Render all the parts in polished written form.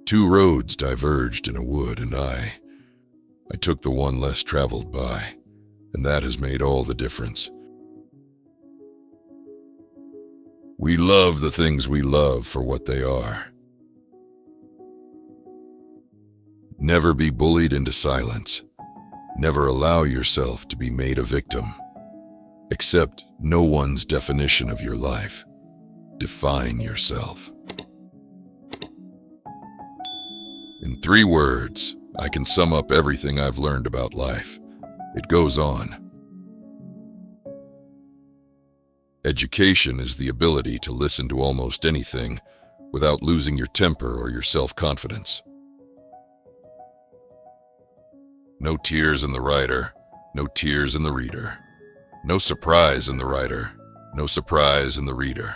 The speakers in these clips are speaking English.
Two roads diverged in a wood, and I took the one less traveled by, and that has made all the difference. We love the things we love for what they are. Never be bullied into silence. Never allow yourself to be made a victim. Accept no one's definition of your life. Define yourself. In 3 words, I can sum up everything I've learned about life. It goes on. Education is the ability to listen to almost anything without losing your temper or your self-confidence. No tears in the writer, no tears in the reader. No surprise in the writer, no surprise in the reader.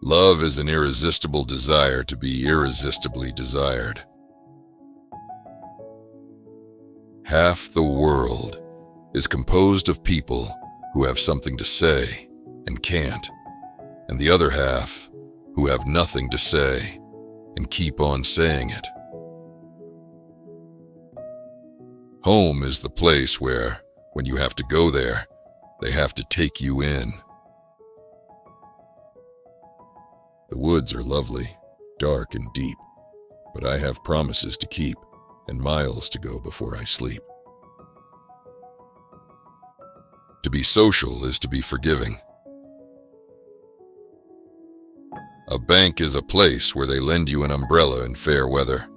Love is an irresistible desire to be irresistibly desired. Half the world is composed of people who have something to say and can't, and the other half who have nothing to say and keep on saying it. Home is the place where, when you have to go there, they have to take you in. The woods are lovely, dark and deep, but I have promises to keep and miles to go before I sleep. To be social is to be forgiving. A bank is a place where they lend you an umbrella in fair weather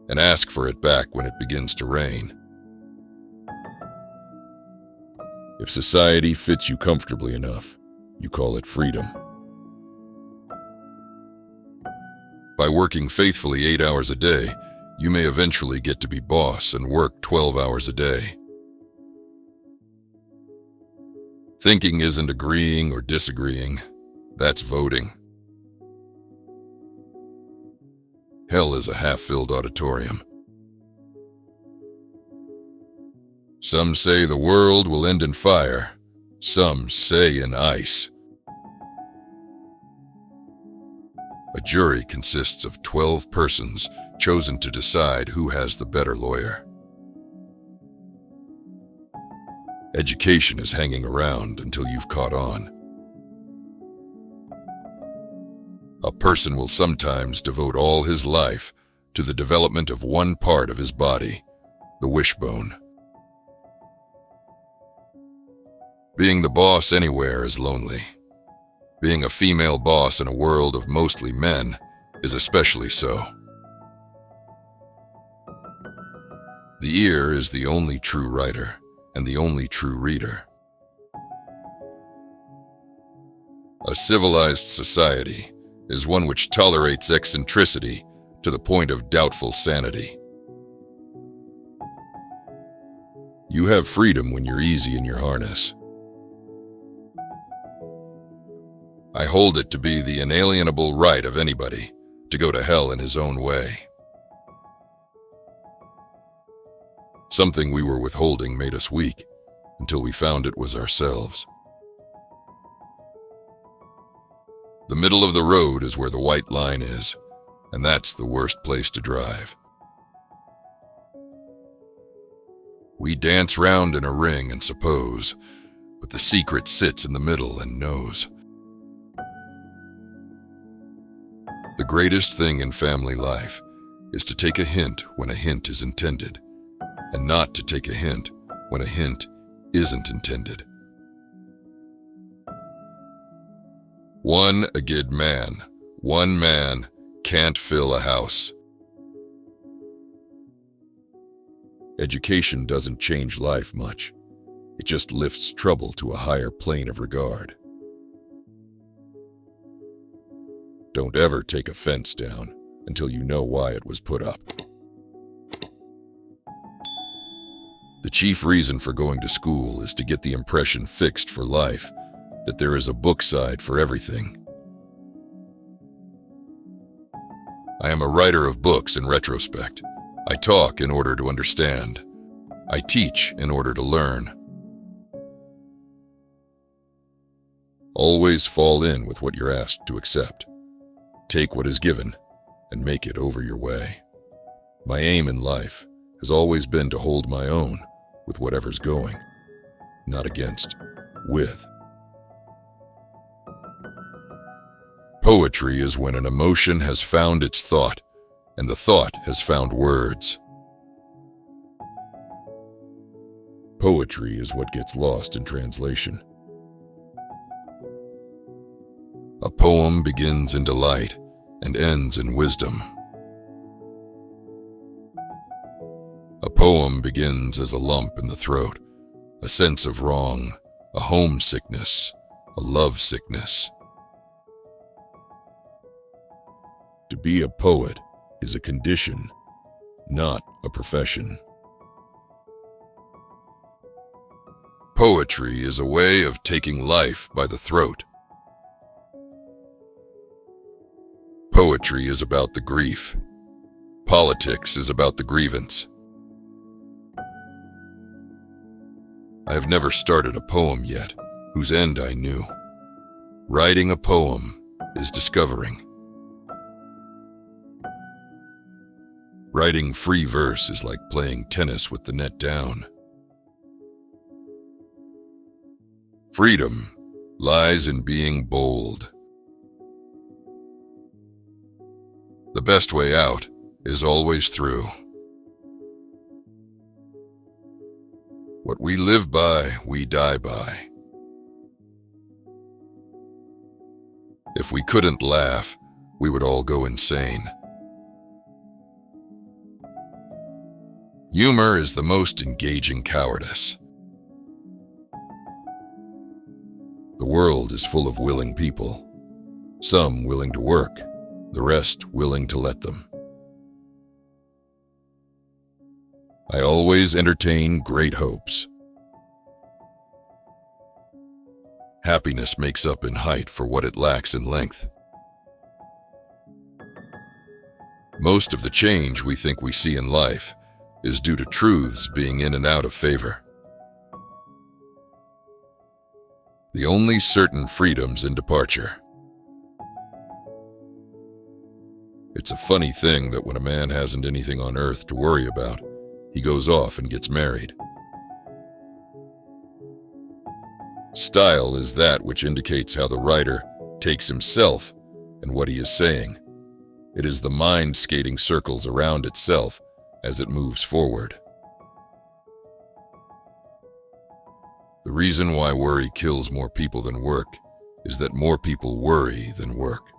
and ask for it back when it begins to rain. If society fits you comfortably enough, you call it freedom. By working faithfully 8 hours a day, you may eventually get to be boss and work 12 hours a day. Thinking isn't agreeing or disagreeing, that's voting. Hell is a half-filled auditorium. Some say the world will end in fire, some say in ice. A jury consists of 12 persons chosen to decide who has the better lawyer. Education is hanging around until you've caught on. A person will sometimes devote all his life to the development of one part of his body, the wishbone. Being the boss anywhere is lonely. Being a female boss in a world of mostly men is especially so. The ear is the only true writer and the only true reader. A civilized society is one which tolerates eccentricity to the point of doubtful sanity. You have freedom when you're easy in your harness. I hold it to be the inalienable right of anybody to go to hell in his own way. Something we were withholding made us weak until we found it was ourselves. The middle of the road is where the white line is, and that's the worst place to drive. We dance round in a ring and suppose, but the secret sits in the middle and knows. The greatest thing in family life is to take a hint when a hint is intended, and not to take a hint when a hint isn't intended. One aged man, one man can't fill a house. Education doesn't change life much. It just lifts trouble to a higher plane of regard. Don't ever take a fence down until you know why it was put up. The chief reason for going to school is to get the impression fixed for life that there is a book side for everything. I am a writer of books in retrospect. I talk in order to understand. I teach in order to learn. Always fall in with what you're asked to accept. Take what is given and make it over your way. My aim in life has always been to hold my own with whatever's going, not against, with. Poetry is when an emotion has found its thought, and the thought has found words. Poetry is what gets lost in translation. A poem begins in delight and ends in wisdom. A poem begins as a lump in the throat, a sense of wrong, a homesickness, a love sickness. To be a poet is a condition, not a profession. Poetry is a way of taking life by the throat. Poetry is about the grief. Politics is about the grievance. I have never started a poem yet, whose end I knew. Writing a poem is discovering. Writing free verse is like playing tennis with the net down. Freedom lies in being bold. The best way out is always through. What we live by, we die by. If we couldn't laugh, we would all go insane. Humor is the most engaging cowardice. The world is full of willing people, some willing to work, the rest willing to let them. I always entertain great hopes. Happiness makes up in height for what it lacks in length. Most of the change we think we see in life is due to truths being in and out of favor. The only certain freedom's in departure. It's a funny thing that when a man hasn't anything on earth to worry about, he goes off and gets married. Style is that which indicates how the writer takes himself and what he is saying. It is the mind skating circles around itself as it moves forward. The reason why worry kills more people than work is that more people worry than work.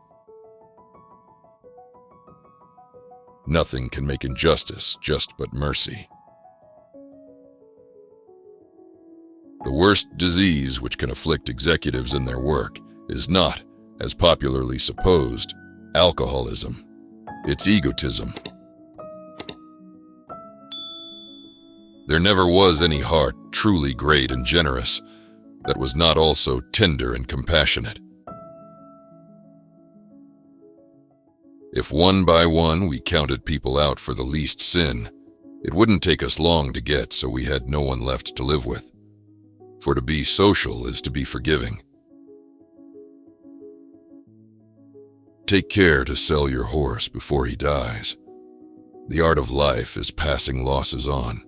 Nothing can make injustice just but mercy. The worst disease which can afflict executives in their work is not, as popularly supposed, alcoholism. It's egotism. There never was any heart truly great and generous that was not also tender and compassionate. If one by one we counted people out for the least sin, it wouldn't take us long to get so we had no one left to live with. For to be social is to be forgiving. Take care to sell your horse before he dies. The art of life is passing losses on.